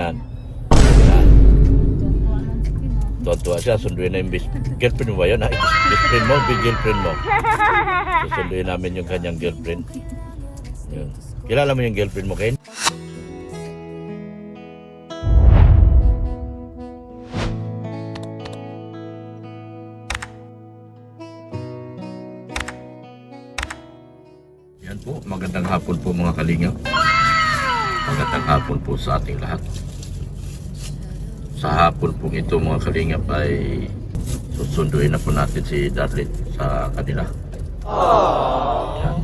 Yan. Tuwa siya, sunduin na yung girlfriend mo ba yun? Best friend mo, big girlfriend mo. Susunduin namin yung kanyang girlfriend. Yun. Kilala mo yung girlfriend mo, Ken? Yan po, magandang hapon po mga kalingap. Magandang hapon po sa ating lahat. Sa hapon po ito mga kalingap ay susunduin na po natin si Darlene sa kanila. Yan.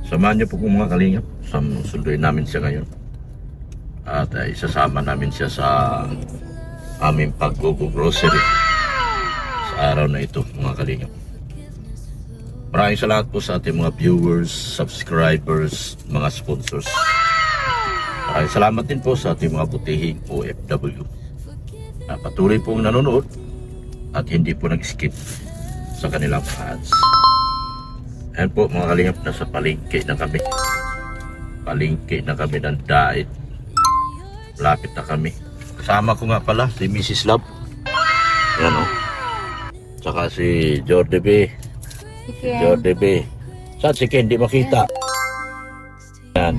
Samahan niyo po mga kalingap. Susunduin namin siya ngayon. At isasama namin siya sa aming pag-grocery sa araw na ito mga kalingap. Maraming salamat po sa ating mga viewers, subscribers, mga sponsors. Maraming salamat din po sa ating mga butihing OFW na patuloy pong nanonood at hindi po nag-skip sa kanilang ads. Ayan po mga kalingap, nasa palengke na kami. Palengke na kami ng Dait. Lapit na kami. Kasama ko nga pala si Mrs. Love. Ayan o. Tsaka si Jordi B. Jordi B. Saan si Ken? Di makita. Yan.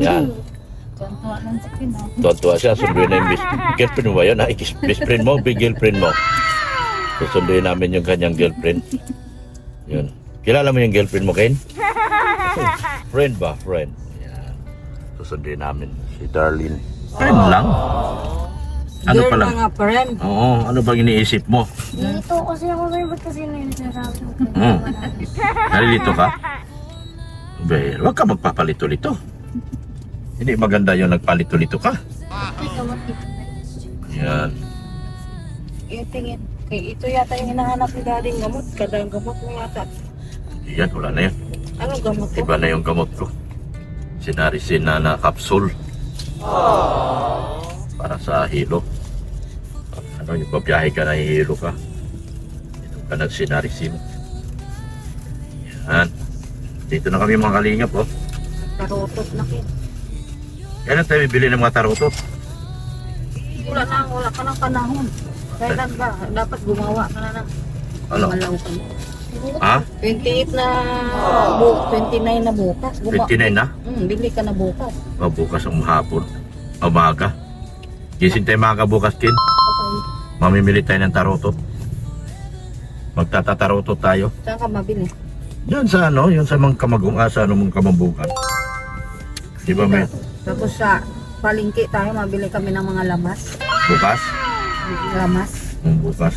Yan. Tuwa siya, sunduin na yung girlfriend mo ba yun? Best friend mo, big girlfriend mo. Susunduin namin yung kanyang girlfriend. Yun. Kilala mo yung girlfriend mo, Ken? Friend ba? Friend. Yan. Susunduin namin si Darlene. Friend lang? Ano Girl pala? Mga friend. Oo, ano bang iniisip mo? Dito kasi ako sa'yo, ba't kasi na yung sinasabi ko? Nalilito ka? Well, huwag ka magpapalito-lito. Hindi maganda yung nagpalito-lito ka. Yan. Tingin. Ito yata yung hinahanap ni Daddy gamot. Kadang gamot mo yata. Yan, wala na yan. Anong gamot ko? Iba na yung gamot ko. Sinarisin na capsule. Para sa hilo. Ano, yung babiyahe ka na hilo ka. Ito ka nagsinarisin. Yan. Dito na kami mga kalingap, oh. Tarotot na kin. Kailan tayo bibili ng mga tarotot? Wala ka ng panahon. Kailan ba? Dapat gumawa ka na ng Ano? malaw ka na. Ha? 28 na 29 na bukas. 29 na? Bili ka na bukas. O, bukas ang hapon. Umaga. Gising tayo maaga bukas, Kin. Okay. Mamimili tayo ng tarotot. Magtatatarotot tayo. Saan ka mabili? Yan sa ano, yun sa mga kamagong sa ano mong kamambukan. Di ba may Tapos sa palengke tayo, mabili kami ng mga lamas. bukas? Lamas. Bukas.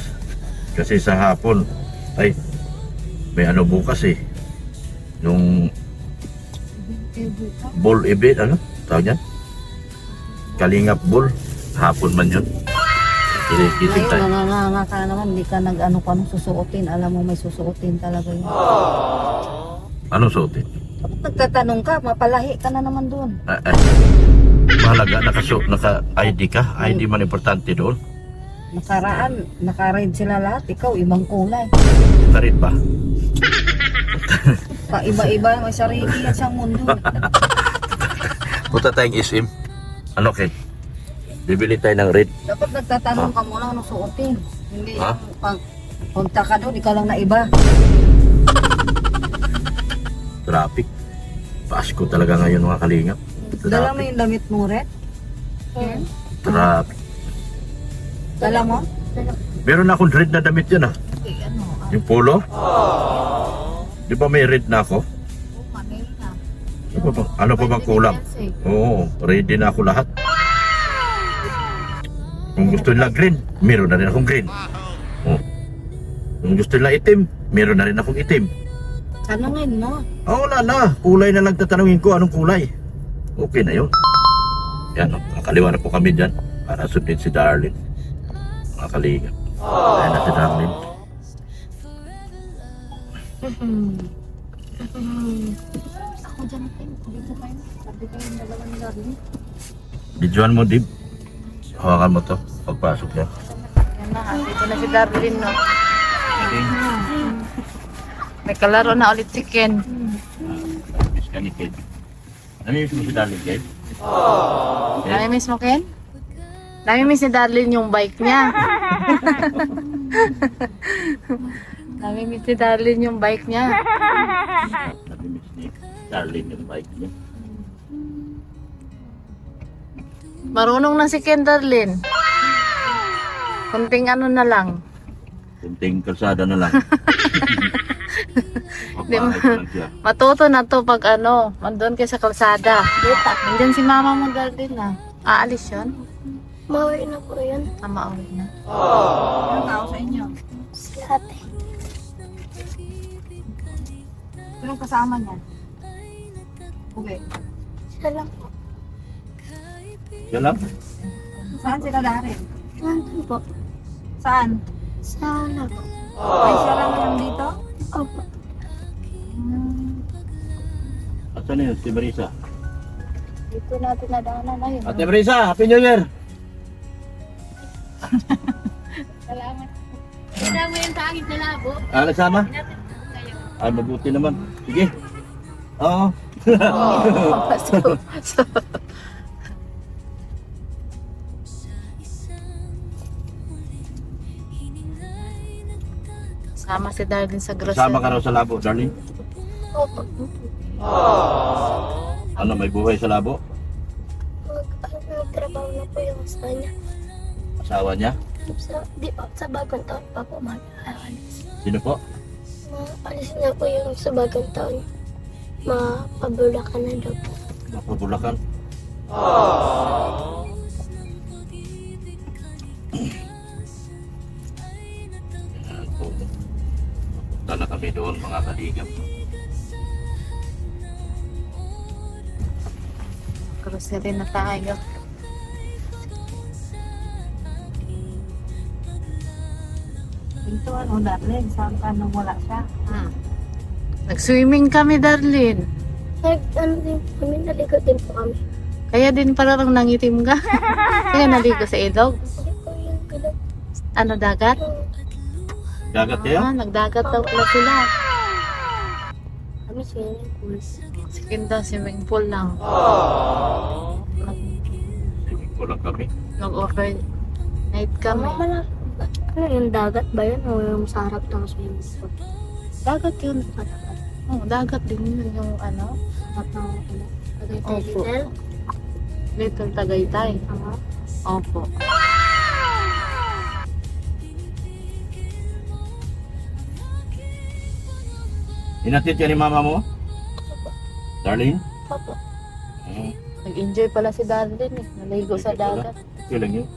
Kasi sa hapon, ay, may ano bukas eh. Yung ball event, ano? Tawag yan? Kalingap ball. Hapon man yun. Kising tayo. Ngayon, nanganganga ka naman, hindi ka nag-ano pa nung susuotin. Alam mo, may susuotin talaga yun. Anong suotin? Kapag nagtatanong ka, mapalahi ka na naman doon. Mahalaga, naka-ID ka. ID man importante doon. Nakaraan, naka-ride sila lahat. Ikaw, ibang kulay. Karit ba? Iba-iba, may sarili yan siyang mundo. Punta tayong SM. Ano, Ken? Bibili tayo ng red. Dapat nagtatanong ka muna anong suotin. Hindi Ha? yung pag punta ka doon, ikaw lang na iba. Traffic. Pasko talaga ngayon mga kalingap. Dala mo yung damit mo, Red? Traffic. Dala mo? Meron na akong red na damit yan ah. Ano? Yung polo. Di ba may red na ako? Ano pa bang kulang? Oo, ready na ako lahat. Kung gusto nila green, meron na rin akong green. Oh. Kung gusto nila itim, meron na rin akong itim. Tanungin mo. Wala na. Kulay na lang tatanungin ko anong kulay. Okay na yun. Yan, nakaliwa na po kami dyan para sundin si Darlene. Mga kalingap. Ayan na si Darlene. Ako dyan natin, dito tayo. Sabi kayo yung dalawa ni Darlene. Bidyoan mo, Dib. Hawakan mo to pagpasok niya. Yan na, dito na si Darlene, no? May kalaro na ulit si Ken. Miss ka ni Ken. Namimiss mo si Darlene, Ken? Nami-miss mo, Ken? Nami-miss ni Darlene yung bike niya. Nami-miss ni Darlene yung bike niya. Nami-miss ni Darlene yung bike niya. Marunong na si Ken, Darlene. Kunting ano na lang. Kunting kalsada na lang. Di Papahay ko lang siya. Matuto na to pag ano, mandun kayo sa kalsada. Nandyan si mama mo, Darlene na. Aalis yun? Mawari na po yun. Mauwi na. Anong tao sa inyo? Si ate. Sinong kasama niya? Uwi. Siya lang po. Siya lang. Saan sila darin? Nandun po. Saan? Sa lago. Ay, siya lang nandito? Opo. Asan na yun? Si Marisa. Dito natin nadaanan na yun. Ate Marisa, Happy New Year! Salamat. Kasama yun sa akin sa labo. Nagsama? Ay, mabuti naman. Sige. Oo. Sama si Darlene sa grocery. Kasama ka raw sa labo, darling. Opo. Ano, may buhay sa labo? Nagtrabaho na po yung asawa niya. Asawa niya? Di pa, sa bagong taon pa po mag-aalis. Sino po? Maalis na po yung sa bagong taon. Mapabulakan na daw po. Mapabulakan. Ayan po. Punta na kami doon, mga kaligam. Grocery na tayo. Dito ano, Darlene? Saan ka nung wala siya? Nag-swimming kami, Darlene. Ano din po kami, naligo din po kami. Kaya din parang nangitim ka. Kaya naligo sa ilog. Hindi po yung bilog. Ano, dagat? Dagat kayo? Nagdagat daw pala sila. Kami swimming pool. Sige daw, swimming pool lang. Swimming pool lang kami. Nag-overnight kami. Ano yung dagat ba yun o yung sa harap ng swimming pool? Dagat yun. Oh, dagat din yun yung ano. Harap ng Opo. Little? Little Tagaytay. Opo. Hinatid ka ni mama mo? Darling? Opo. Nag-enjoy pala si Darlene eh. Naligo sa dagat. Okay lang yun.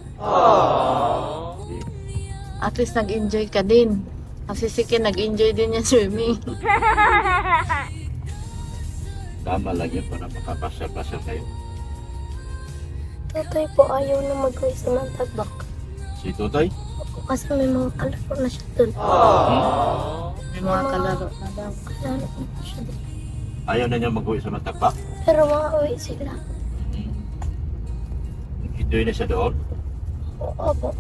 At least nag-enjoy ka din. Kasi si Ken nag-enjoy din yan swimming. Tama lang yun para makapasya-pasya kayo. Tatay po ayaw na mag-uwi sa Mantagbak. Si Tutoy? Opo, kasi may mga kalaro na siya dun. May mga kalaro na daw. Kalaro na siya dun. Ayaw na niya mag-uwi sa Matagpak? Pero mga uwi sila. Enjoy na siya doon? Opo.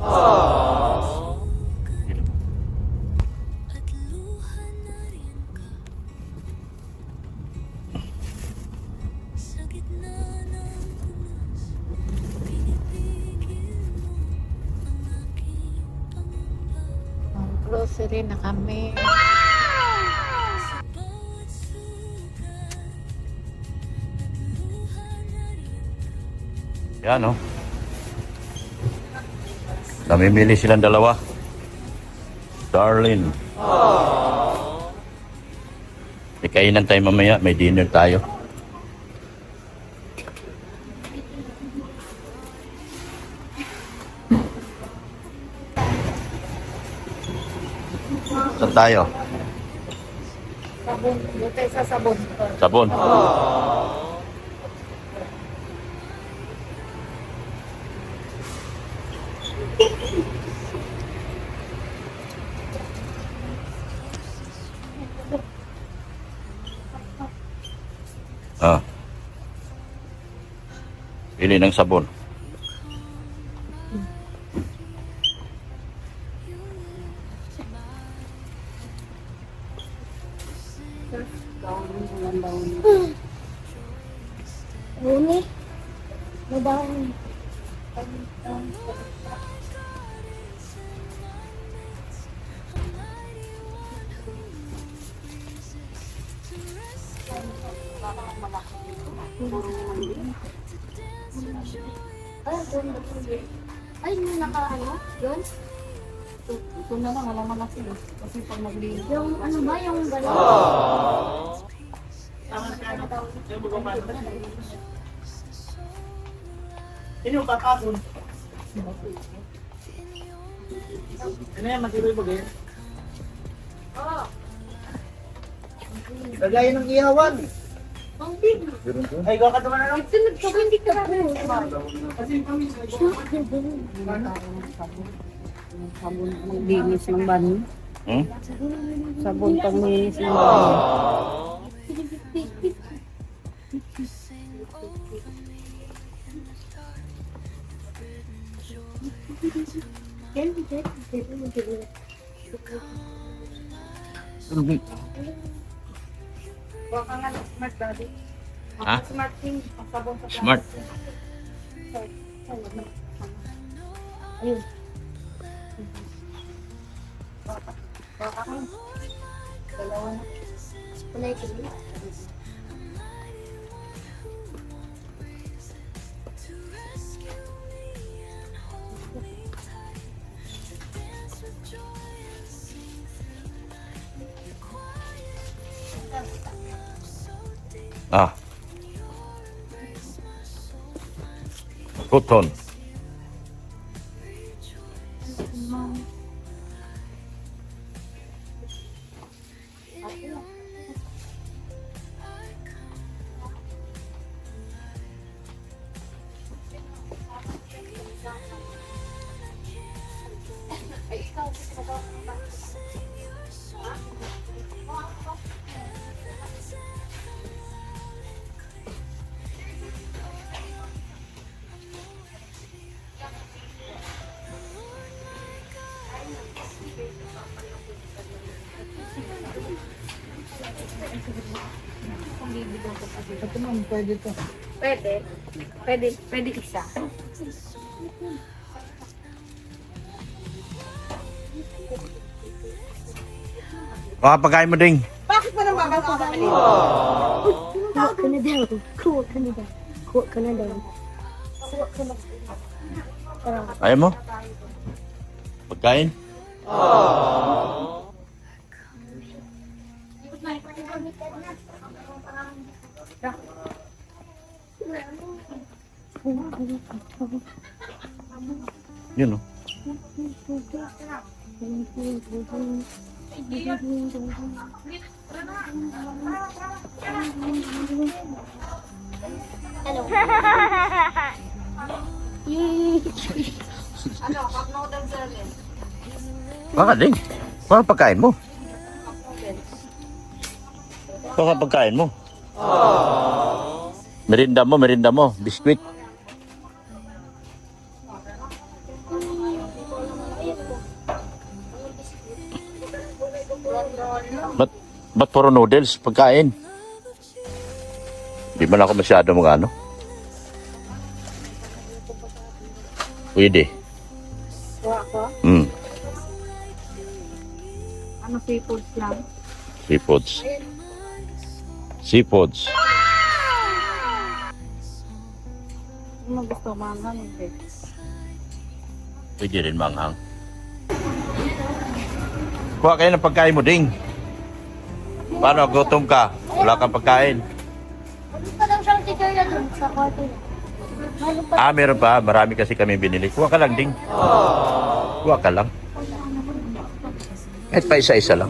Grocery na kami. Yan, oh. Namimili silang dalawa. Darlene. May kainan tayo mamaya. May dinner tayo. Saan tayo? Sabon. Dito sa sabon. Sabon. Ah. Pili ng sabon. Buni. Ay, doon ba ito? Ay, yung naka-ano? Yun? Ito na lang, walang malaki. Kasi pag maglinis. Yung ano ba? Yung gano'n? Ini yung kakapon. Ano yan, mag-iroy ba ganyan? Kagaya ng ihawan. Ang big. Ay, gawa ka naman na lang. Sunod ka ba? Hindi ka rin. Kasi kami sa Sabon maglinis ng banyo. Hmm? Sabon pang maglinis ng banyo. Huwag ka nga ng smart daddy. Ha? Smart thing. Ang sabon sa Smart. Ayun. dalawa na. Kulay ko. Ah. Cotton. Ito man, pwede to. Pwede. Pwede isa. Baka pagkain mo ding. Bakit mo nang bababa ka kanina? Kuha ka na daw. Kuha ka na daw. Kuha ka na daw. Kuha ka na. Ayaw mo? Pagkain? Yun o. Ano? Ano, cup noodles ulit. Baka ding. Baka pagkain mo. Baka pagkain mo. Merinda mo. Biskuit. Ba't puro noodles? Pagkain. Di man ako masyado mga ano. Pwede. Kuha ko. Hmm. Ano, seafoods lang? Seafoods. Ano gusto mo? Ano, Pwede rin manghang. Kuha kayo ng pagkain mo, Ding. Paano? Gutom ka? Wala kang pagkain. Ano pa daw siyang tikerya dun sa kwarto niya? Ano pa? Ah, meron pa. Marami kasi kami binili. Kuha ka lang, Ding. Kuha ka lang. Kahit pa isa-isa lang.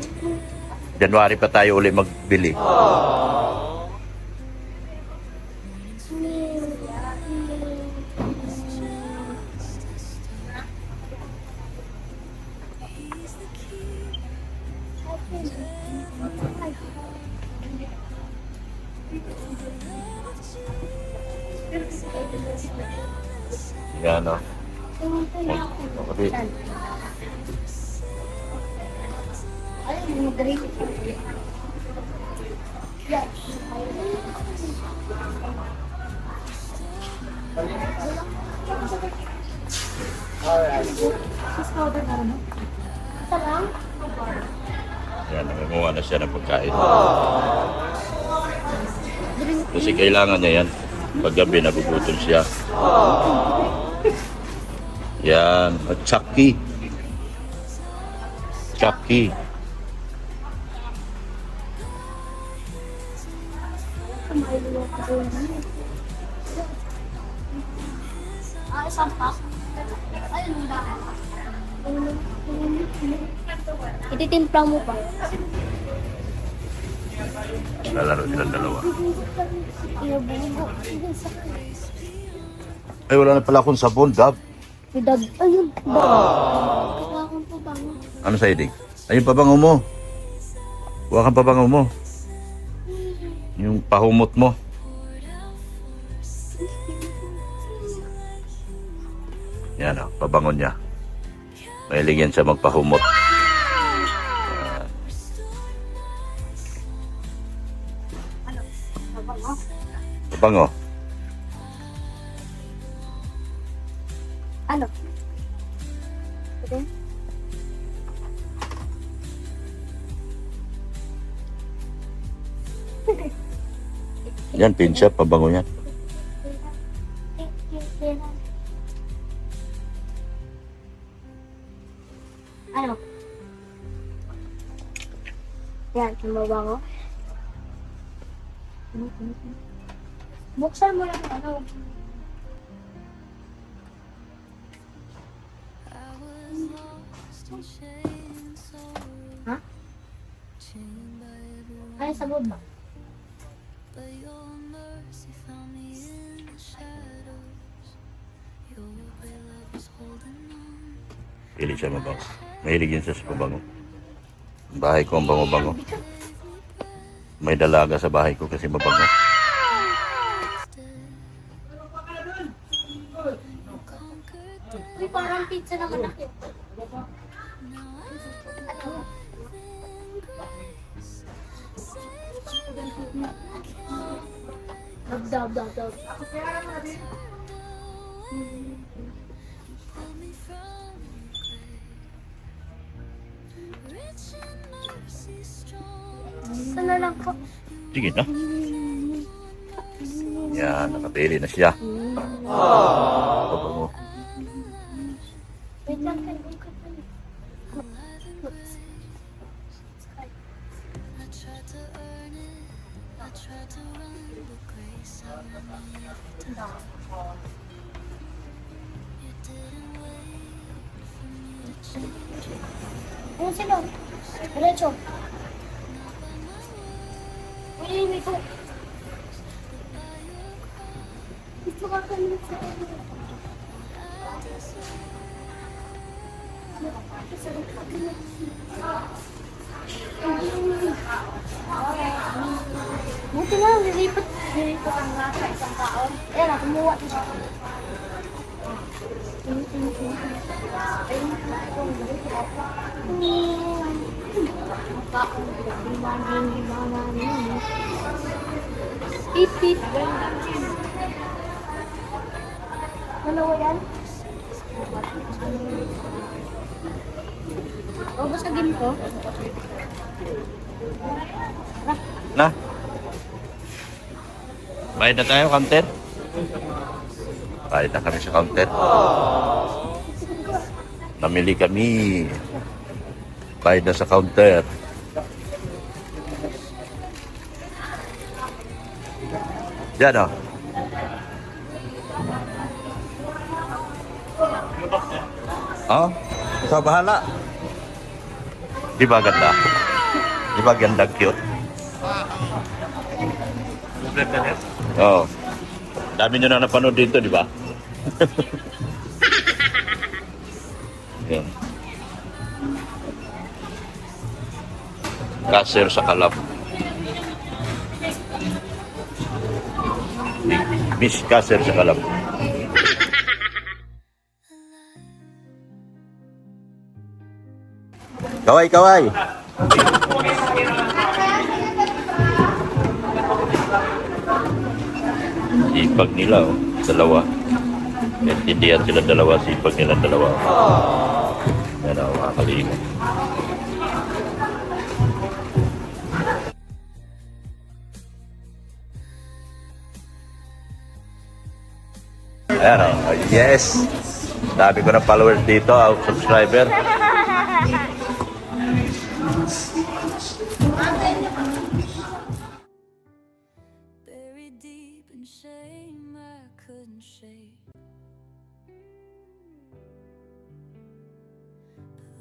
January pa tayo uli magbili. Yan o. Okay. Ay, yung drink. Yes. Isa lang? Yan, nangunguha na siya ng pagkain. Kasi kailangan niya yan. Paggabi, nagugutom siya. Yan. At Chucky. Chucky. Isang pack. Ayun ba? Ititimpla mo pa. Lalaro silang dalawa. Inubugo. Ay, wala na pala akong sabon, Gab. Idag. Ayun. Kuha akong pabango. Ano sa idig? Ayun, pabango mo. Huwag kang pabango mo. Yung pahumot mo. Yan o, pabango niya. Mahilig yan siya magpahumot. Pabango. Ano? Okay. Yan, pincha, pabango yan. Ano? Yan, mabango. Buksan mo lang ano. Ha? Ay, sabon ba? Pili siya mabango. Mahilig yan siya sa pabango. Ang bahay ko ang bango-bango. May dalaga sa bahay ko kasi mabango. Uy, parang pizza naman ako. Dab. Sana lang po. Sige na. Yan, nakapili na siya. Pabango. Wait lang kayo. Ano sila? Diretso. Uy, ko. Gusto ka kami sa buti lang, nilipat ang nasa isang taon. Ayan na, kumuha na siya. Ipit. Dalawa yan? O, basta ginto. Na? Bayad na tayo, counter? Bayad na kami sa counter. Namili kami. Bayad na sa counter. Diyan o. Oh, ikaw bahala. Di ba ganda? Di ba ganda, cute? Oo. Dami nyo na napanood dito, di ba? Yan. Kaser sa Kalab. Miss Kaser sa Kalab. Kaway, kaway! Ipag nila, oh. Dalawa. Naintindihan sila dalawa, sipag nila dalawa. Yan ang mga kalingap. Ayan o. Yes! Dami ko ng followers dito, subscriber. Buried deep in shame I couldn't shake. But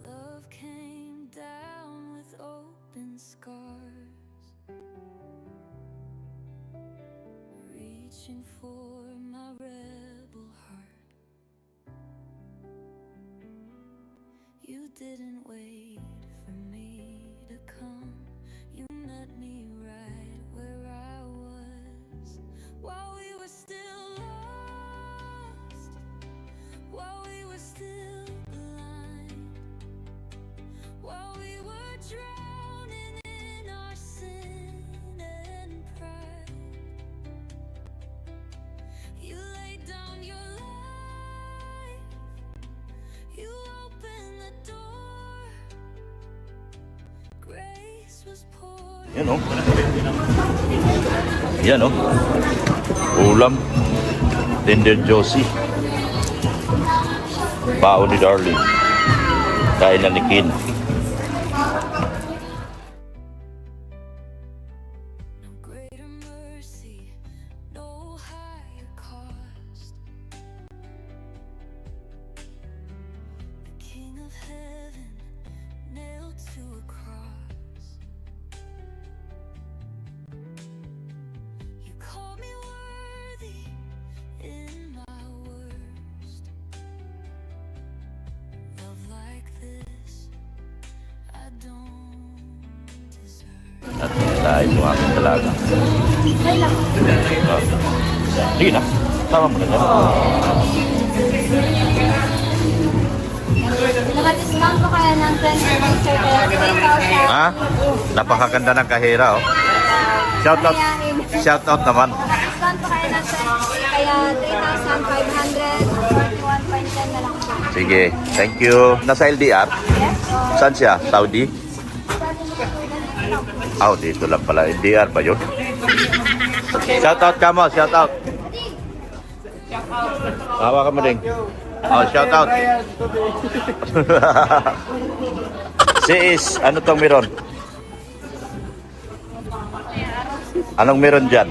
love came down with open scars, reaching for my rebel heart. You didn't wait for me to come. You met me right where I was, while we were still lost, while we were still blind, while we were drowning in our sin and pride. You laid down your life, you opened the door, grace was poured. Yan o. Yan o. Ulam. Tender Josie. Bao ni Darling. Kain na ni Kin. No greater mercy, no higher cost. The King of Heaven nailed to a cross. You call me worthy in my worst. Love like this, I don't deserve. At dahil mo aking dalaga. Sige na. Tama mo na dyan. Naka-discount po kaya ng 20% sir, kaya 3,000. Ha? Napakaganda ng kahera oh. Shoutout. Shoutout naman. Naka-discount po kaya ng 20, kaya 3,541.10 na lang po. Sige. Thank you. Nasa LDR? Yes po. Saan siya? Saudi? Oh, dito lang pala. LDR ba yun? Shoutout ka mo. Shoutout. Hawa ka mo din. Oh, shoutout. Si is, ano tong meron? Anong meron dyan?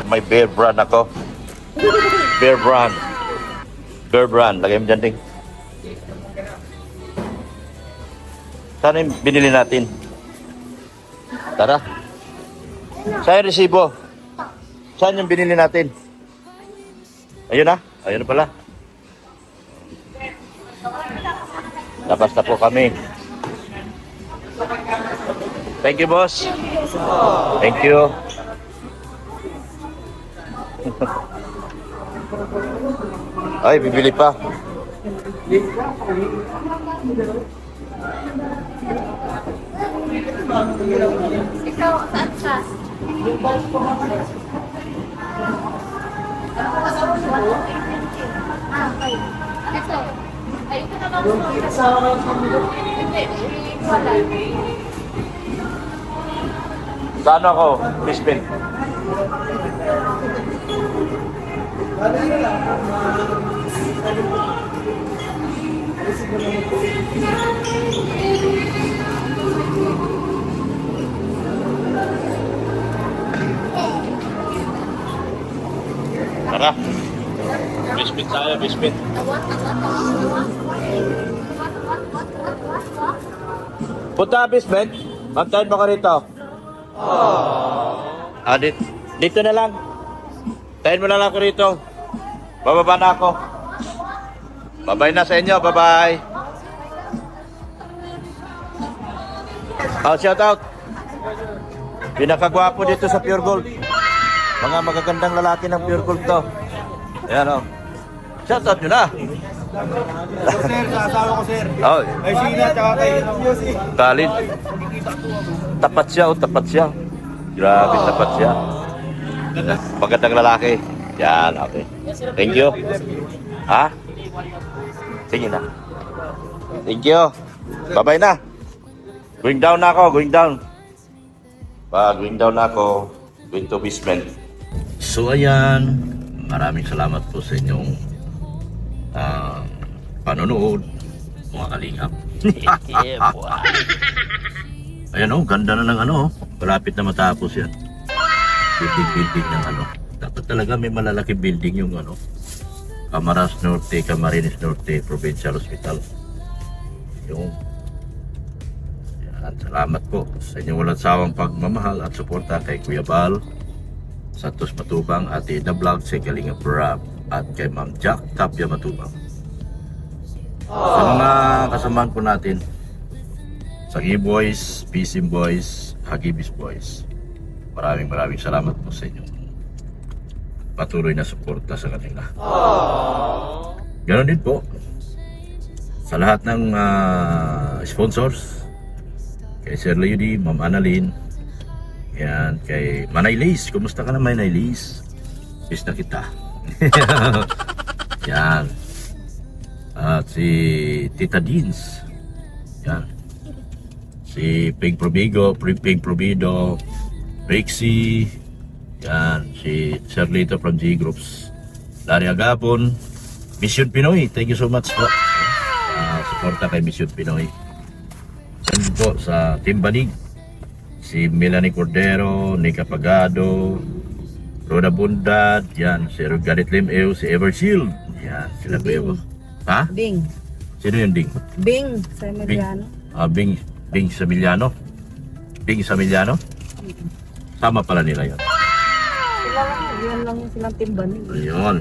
May Bear Brand ako. Bear Brand. Bear Brand. Lagay mo dyan, Ting. Saan yung binili natin? Tara. Saan yung resibo? Saan yung binili natin? Ayun na. Ayun na pala. Labas na po kami. Thank you, boss. Thank you. Ay, bibili pa. Ikaw, saan siya? Ah, okay. Ito. Ay, ito na lang. Hindi, wala. Saan ako, Miss Ben? Tara. Biscuit tayo, biscuit. Punta, biscuit. Antayin mo ka rito. Ah, dito na lang. Tayin mo na lang ako rito. Bababa na ako. Bye-bye na sa inyo. Bye-bye. Oh, shout out. Pinakagwapo dito sa Pure Gold. Mga magagandang lalaki ng Pure Gold to. Ayan o. Shout out nyo na. Sir, sa asawa ko sir. Oh, Ay, Sheila, tsaka kay Yossi. Talin. Tapat siya, oh, tapat siya. Grabe, tapat siya. Magandang lalaki. Yan, okay. Thank you. Ha? Sige na. Thank you. Bye-bye na. Going down na ako, going down. Going down na ako. Going to basement. So ayan, maraming salamat po sa inyong panonood, mga kalingap. Ayan o, ganda na ng ano, malapit na matapos yan. Building ng ano. Dapat talaga may malalaking building yung ano, Camarines Norte, Camarines Norte Provincial Hospital. Yung yan, salamat po sa inyong walang sawang pagmamahal at suporta kay Kuya Bal Santos Matubang, Ate Ida Vlog, si Kalinga Prab, at kay Ma'am Jack Tapia Matubang. Sa mga kasamahan po natin, Sagi Boys, Pisim Boys, Hagibis Boys, maraming salamat po sa inyo. Patuloy na suporta sa kanila. Ganon din po sa lahat ng sponsors, kay Sir Lady, Ma'am Annalyn, yan, kay Manay Liz. Kumusta ka na, Manay Liz? Miss na kita. Yan. At si Tita Deans. Yan. Si Pink Probigo, Pink Probido, Rixie. Yan. Si Sir Lito from G Groups. Larry Agapon. Mission Pinoy. Thank you so much po. Suporta kay Mission Pinoy. Yan po sa Team Banig. Si Melanie Cordero, Nika Pagado, Rhoda Bundad, yan, si Garrett Limeo, si Evershield, yan, sila po yun. Ha? Bing. Sino yung Ding? Bing. Sa Mediano. Bing Samiliano? Bing Samiliano? Sama pala nila yun. Sila lang. Yan lang yung silang timban. Ayun.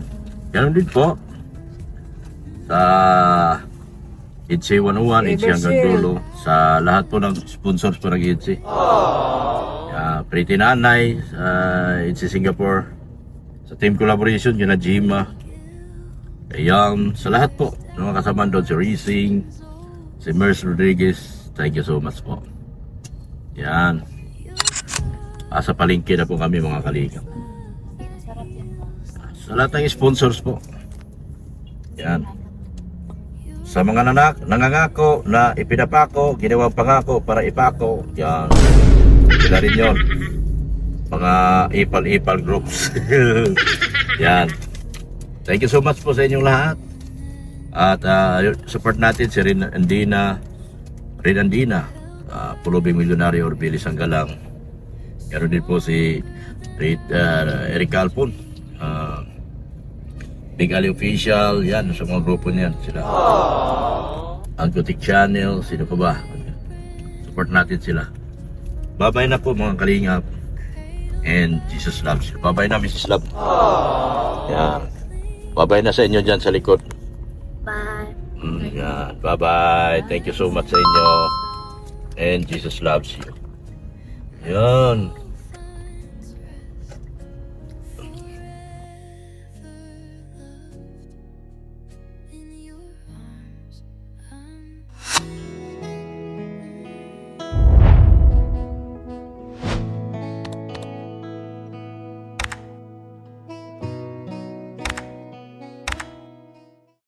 Ganun din po. Sa Itzy 101, Itzy hanggang dulo. Sa lahat po ng sponsors po ng Itzy. Pretty Nanay, Itzy Singapore. Sa team collaboration, yun na Jima. Ayan, sa lahat po ng mga kasama doon, si Racing, si Merce Rodriguez, thank you so much po. Yan. Sa palengke na po kami, mga kalingap. Sa lahat ng sponsors po. Yan. Sa mga nangangako na ipinapako, ginawang pangako para ipako, yan. Sila rin yun. Mga ipal-ipal groups. Yan. Thank you so much po sa inyong lahat. At support natin si Rin Andina, Pulubing Milyonaryo or Billy Sanggalang. Meron din po si Eric Alpon, Big Ali Official, yan, sa mga grupo niyan sila. Angkotik Channel, sino pa ba? Support natin sila. Bye-bye na po mga kalingap. And Jesus loves you. Bye-bye na, Mrs. Love. Yan. Bye-bye na sa inyo dyan sa likod. Bye. Yan. Bye-bye. Thank you so much sa inyo. And Jesus loves you. Yan.